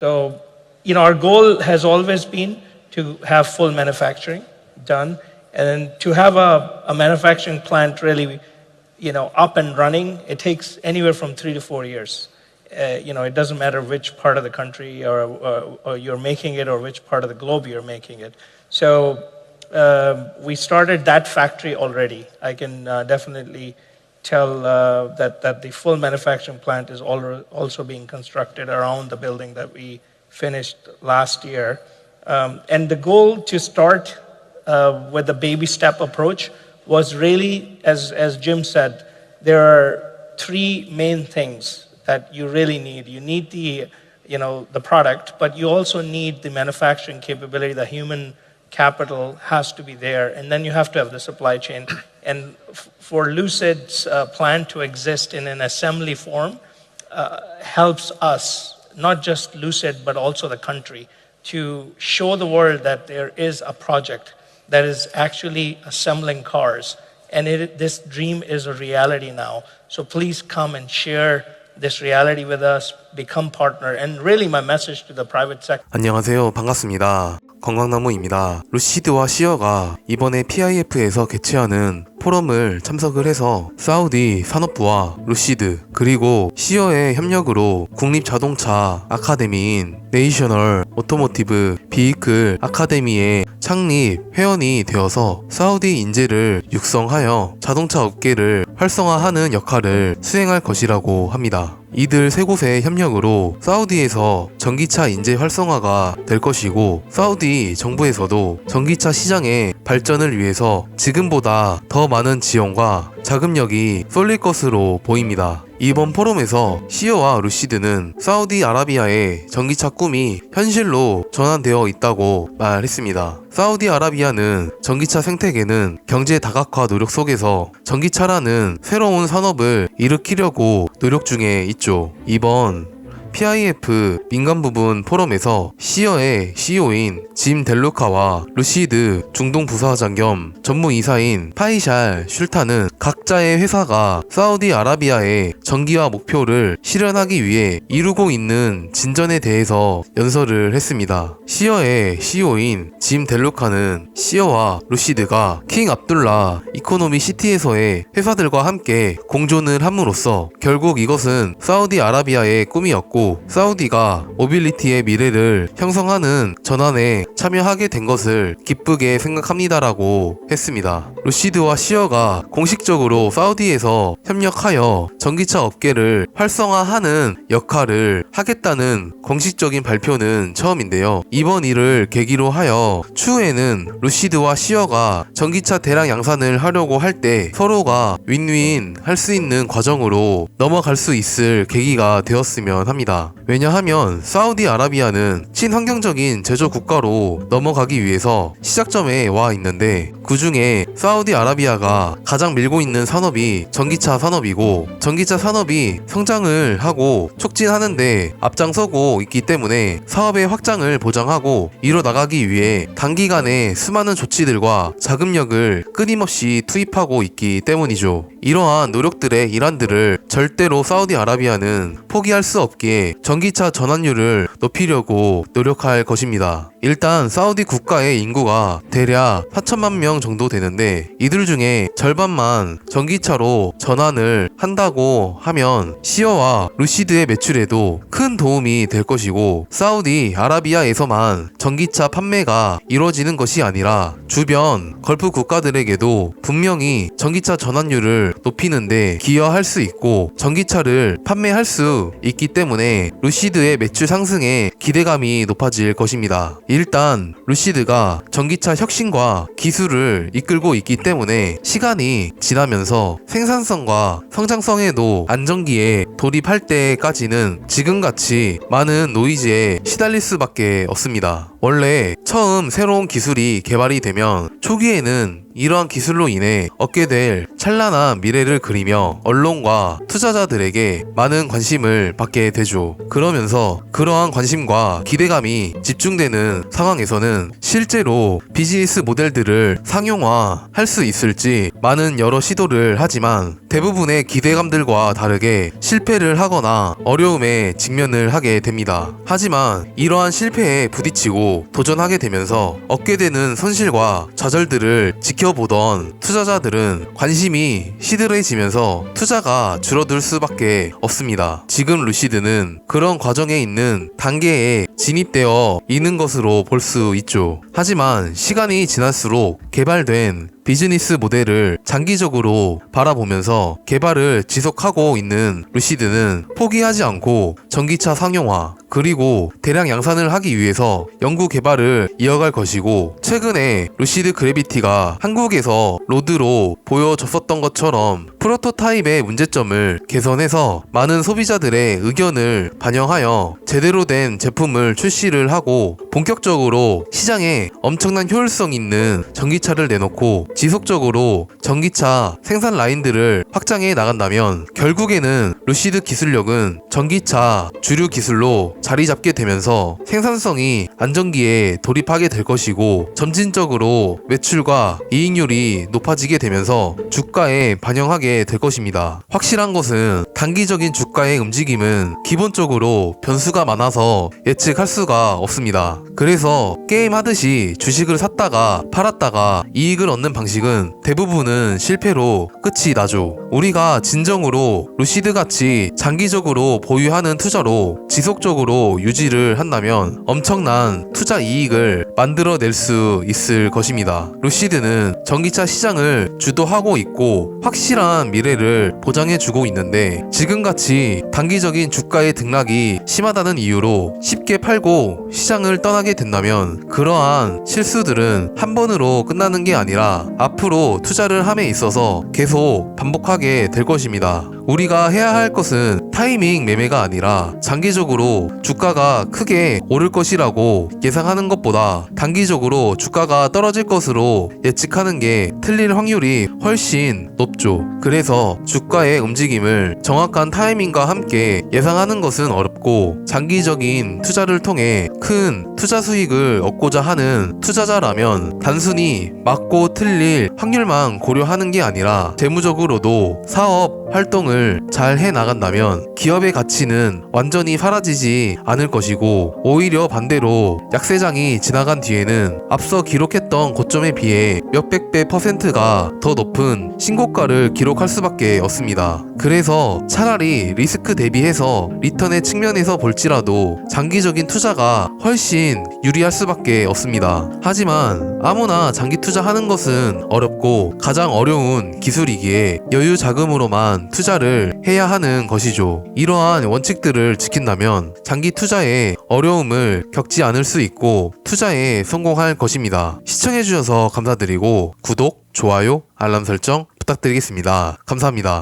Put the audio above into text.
So, our goal has always been to have full manufacturing done, and to have a manufacturing plant really, up and running. It takes anywhere from 3 to 4 years. It doesn't matter which part of the country or you're making it or which part of the globe you're making it. So we started that factory already. I can definitely tell that the full manufacturing plant is also being constructed around the building that we finished last year. And the goal to start with the baby step approach was really, as Jim said, there are 3 main things that you really need. You need the product, but you also need the manufacturing capability. The human capital has to be there, and then you have to have the supply chain. And for Lucid's plant to exist in an assembly form helps us, not just Lucid, but also the country, to show the world that there is a project that is actually assembling cars. And this dream is a reality now. So please come and share this reality with us, become partner. And really my message to the private sector. 안녕하세요. 반갑습니다. 건강나무입니다. 루시드와 시어가 이번에 PIF에서 개최하는 포럼을 참석을 해서 사우디 산업부와 루시드 그리고 시어의 협력으로 국립자동차 아카데미인 네이셔널 오토모티브 비이클 아카데미의 창립 회원이 되어서 사우디 인재를 육성하여 자동차 업계를 활성화하는 역할을 수행할 것이라고 합니다. 이들 세 곳의 협력으로 사우디에서 전기차 인재 활성화가 될 것이고 사우디 정부에서도 전기차 시장의 발전을 위해서 지금보다 더 많은 지원과 자금력이 쏠릴 것으로 보입니다. 이번 포럼에서 시어와 루시드는 사우디아라비아의 전기차 꿈이 현실로 전환되어 있다고 말했습니다. 사우디아라비아는 전기차 생태계는 경제 다각화 노력 속에서 전기차라는 새로운 산업을 일으키려고 노력 중에 있죠. 이번 PIF 민간 부분 포럼에서 시어의 CEO인 짐 델루카와 루시드 중동 부사장 겸 전무이사인 파이샬 슐타는 각자의 회사가 사우디아라비아의 전기화 목표를 실현하기 위해 이루고 있는 진전에 대해서 연설을 했습니다. 시어의 CEO인 짐 델루카는 시어와 루시드가 킹 압둘라 이코노미 시티에서의 회사들과 함께 공존을 함으로써 결국 이것은 사우디아라비아의 꿈이었고 사우디가 모빌리티의 미래를 형성하는 전환에 참여하게 된 것을 기쁘게 생각합니다라고 했습니다. 루시드와 시어가 공식적으로 사우디에서 협력하여 전기차 업계를 활성화하는 역할을 하겠다는 공식적인 발표는 처음인데요. 이번 일을 계기로 하여 추후에는 루시드와 시어가 전기차 대량 양산을 하려고 할 때 서로가 윈윈 할 수 있는 과정으로 넘어갈 수 있을 계기가 되었으면 합니다. 왜냐하면 사우디아라비아는 친환경적인 제조 국가로 넘어가기 위해서 시작점에 와 있는데 그 중에 사우디아라비아가 가장 밀고 있는 산업이 전기차 산업이고 전기차 산업이 성장을 하고 촉진하는데 앞장서고 있기 때문에 사업의 확장을 보장하고 이뤄나가기 위해 단기간에 수많은 조치들과 자금력을 끊임없이 투입하고 있기 때문이죠. 이러한 노력들의 일환들을 절대로 사우디아라비아는 포기할 수 없기에 전기차 전환율을 높이려고 노력할 것입니다. 일단 사우디 국가의 인구가 대략 4천만 명 정도 되는데 이들 중에 절반만 전기차로 전환을 한다고 하면 시어와 루시드의 매출에도 큰 도움이 될 것이고 사우디아라비아에서만 전기차 판매가 이루어지는 것이 아니라 주변 걸프 국가들에게도 분명히 전기차 전환율을 높이는데 기여할 수 있고 전기차를 판매할 수 있기 때문에 루시드의 매출 상승에 기대감이 높아질 것입니다. 일단 루시드가 전기차 혁신과 기술을 이끌고 있기 때문에 시간이 지나면서 생산성과 성장성에도 안정기에 돌입할 때까지는 지금같이 많은 노이즈에 시달릴 수밖에 없습니다. 원래 처음 새로운 기술이 개발이 되면 초기에는 이러한 기술로 인해 얻게 될 찬란한 미래를 그리며 언론과 투자자들에게 많은 관심을 받게 되죠. 그러면서 그러한 관심과 기대감이 집중되는 상황에서는 실제로 비즈니스 모델들을 상용화할 수 있을지 많은 여러 시도를 하지만 대부분의 기대감들과 다르게 실패를 하거나 어려움에 직면을 하게 됩니다. 하지만 이러한 실패에 부딪히고 도전하게 되면서 얻게 되는 손실과 좌절들을 지켜보던 투자자들은 관심이 시들해지면서 투자가 줄어들 수밖에 없습니다. 지금 루시드는 그런 과정에 있는 단계에 진입되어 있는 것으로 볼 수 있죠. 하지만 시간이 지날수록 개발된 비즈니스 모델을 장기적으로 바라보면서 개발을 지속하고 있는 루시드는 포기하지 않고 전기차 상용화 그리고 대량 양산을 하기 위해서 연구 개발을 이어갈 것이고, 최근에 루시드 그래비티가 한국에서 로드로 보여줬었던 것처럼 프로토타입의 문제점을 개선해서 많은 소비자들의 의견을 반영하여 제대로 된 제품을 출시를 하고 본격적으로 시장에 엄청난 효율성 있는 전기차를 내놓고 지속적으로 전기차 생산 라인들을 확장해 나간다면 결국에는 루시드 기술력은 전기차 주류 기술로 자리 잡게 되면서 생산성이 안정기에 돌입하게 될 것이고, 점진적으로 매출과 이익률이 높아지게 되면서 주가에 반영하게 될 것입니다. 확실한 것은 단기적인 주가의 움직임은 기본적으로 변수가 많아서 예측할 수가 없습니다. 그래서 게임 하듯이 주식을 샀다가 팔았다가 이익을 얻는 방식은 대부분은 실패로 끝이 나죠. 우리가 진정으로 루시드 같이 장기적으로 보유하는 투자로 지속적으로 유지를 한다면 엄청난 투자 이익을 만들어낼 수 있을 것입니다. 루시드는 전기차 시장을 주도하고 있고 확실한 미래를 보장해주고 있는데, 지금같이 단기적인 주가의 등락이 심하다는 이유로 쉽게 팔고 시장을 떠나게 된다면 그러한 실수들은 한 번으로 끝나는 게 아니라 앞으로 투자를 함에 있어서 계속 반복하게 될 것입니다. 우리가 해야 할 것은 타이밍 매매가 아니라 장기적으로 주가가 크게 오를 것이라고 예상하는 것보다 단기적으로 주가가 떨어질 것으로 예측하는 게 틀릴 확률이 훨씬 높죠. 그래서 주가의 움직임을 정확한 타이밍과 함께 예상하는 것은 어렵고, 장기적인 투자를 통해 큰 투자 수익을 얻고자 하는 투자자라면 단순히 맞고 틀릴 확률만 고려하는 게 아니라 재무적으로도 사업 활동을 잘 해나간다면 기업의 가치는 완전히 사라지지 않을 것이고, 오히려 반대로 약세장이 지나간 뒤에는 앞서 기록했던 고점에 비해 몇백 배 %가 더 높은 신고가를 기록할 수밖에 없습니다. 그래서 차라리 리스크 대비해서 리턴의 측면에서 볼지라도 장기적인 투자가 훨씬 유리할 수밖에 없습니다. 하지만 아무나 장기 투자하는 것은 어렵고 가장 어려운 기술이기에 여유 자금으로만 투자를 해야 하는 것이죠. 이러한 원칙들을 지킨다면 장기 투자에 어려움을 겪지 않을 수 있고 투자에 성공할 것입니다. 시청해주셔서 감사드리고 구독, 좋아요, 알람 설정 부탁드리겠습니다. 감사합니다.